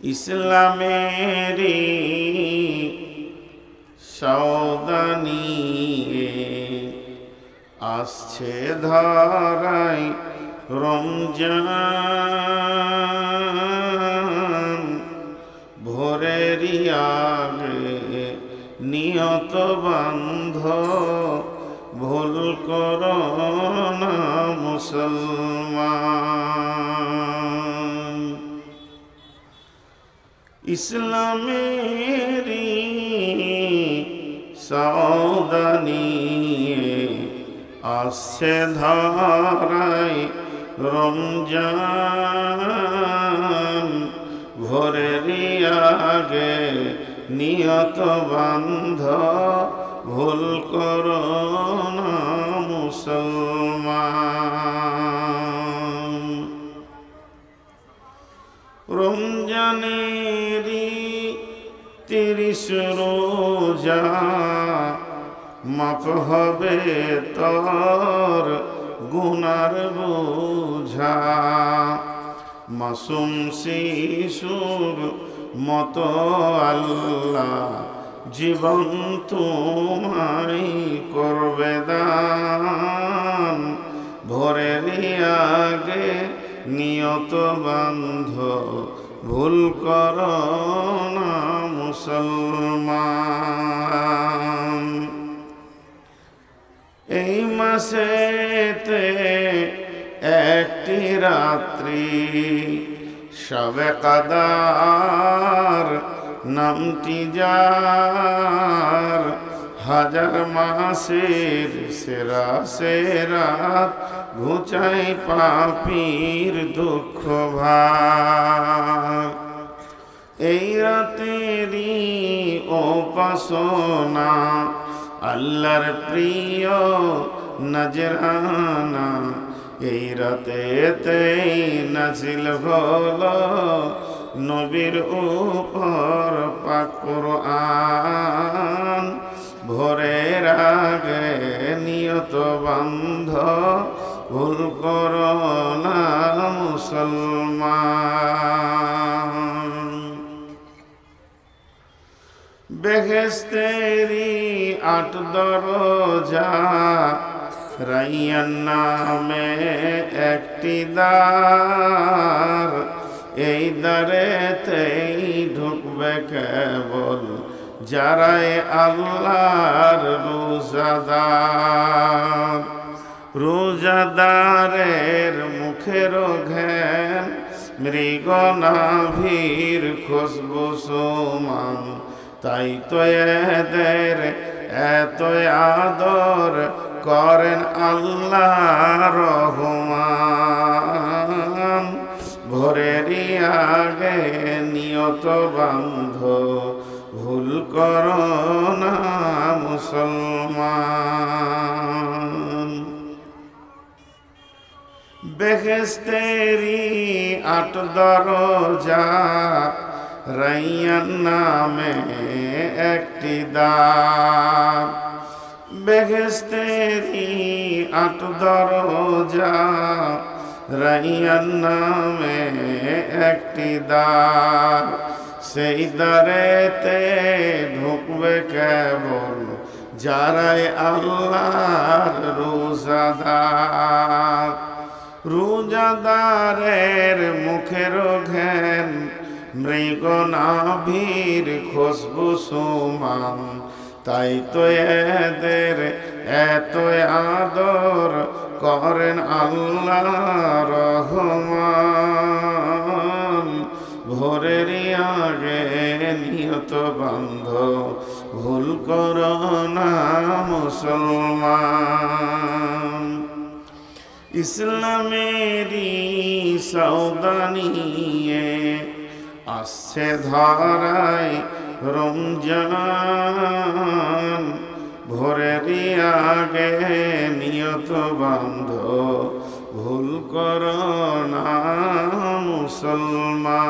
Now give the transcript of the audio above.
ইসলামেরি সওদানিয়ে আসছে ধারায় রমজান। ভোরেরই আগে নিয়ত বান্ধ, ভুল করো না মুসলমান। ইসলামেরি সওদানিয়ে আসছে ধারায় রমজান। ভোরেরই আগে নিয়ত বান্ধ, ভুল করো না মুসলমান। রমজানেরই 30 রোজা মাফ হবে তোর গুনার বোঝা। মাসুম শিশুর মতো আল্লাহ জীবন তোমায় করবে দান। ভোরেরই আগে নিয়ত বান্ধ, ভুল করো না মুসলমান। এই মাসেতে একটি রাত্রি শবে কদর নামটি যার। হাজার মাসের সেরা সেরাত ঘুচাই পাপীর দুঃখ ভার। এই রাতেরই উপাসনা আল্লাহর প্রিয় নজরানা। এই রাতেতেই নাজিল হলো নবীর উপর পাক কুরআন। ভোরের আগে নিয়ত বান্ধ, ভুল করো না মুসলমান। বেহেশতেরি 8 দরজা, রাইয়ান নামে একটি দ্বার। এই দ্বারেতেই ঢুকবে কেবল যারাই আল্লাহর রোজাদার। রোজাদারের মুখের ঘ্যান, মৃগ নাভির খুশবু সমান। তাই তো এদের এত আদর করেন আল্লাহ রহমান। ভোরেরই আগে নিয়ত বান্ধ, ভুল করো না মুসলমান। বেহেশতেরি 8 দরজা, রাইয়ান নামে একটি দ্বার। বেহেশতেরি 8 দরজা, রাইয়ান নামে একটি দ্বার। সেই দ্বারেতে ঢুকবে কেবল যারাই আল্লাহর রোজাদার। রোজাদারের মুখের ঘ্যান, মৃগ নাভির খুশবু সমান। তাই তো এদের এত আদর করেন আল্লাহ রহমান। ভোরেরই আগে নিয়ত বান্ধ, ভুল করো না মুসলমান। ইসলামেরি সওদানিয়ে আসছে ধারায় রমজান। ভোরেরই আগে নিয়ত বান্ধ, ভুল করো না মুসলমান।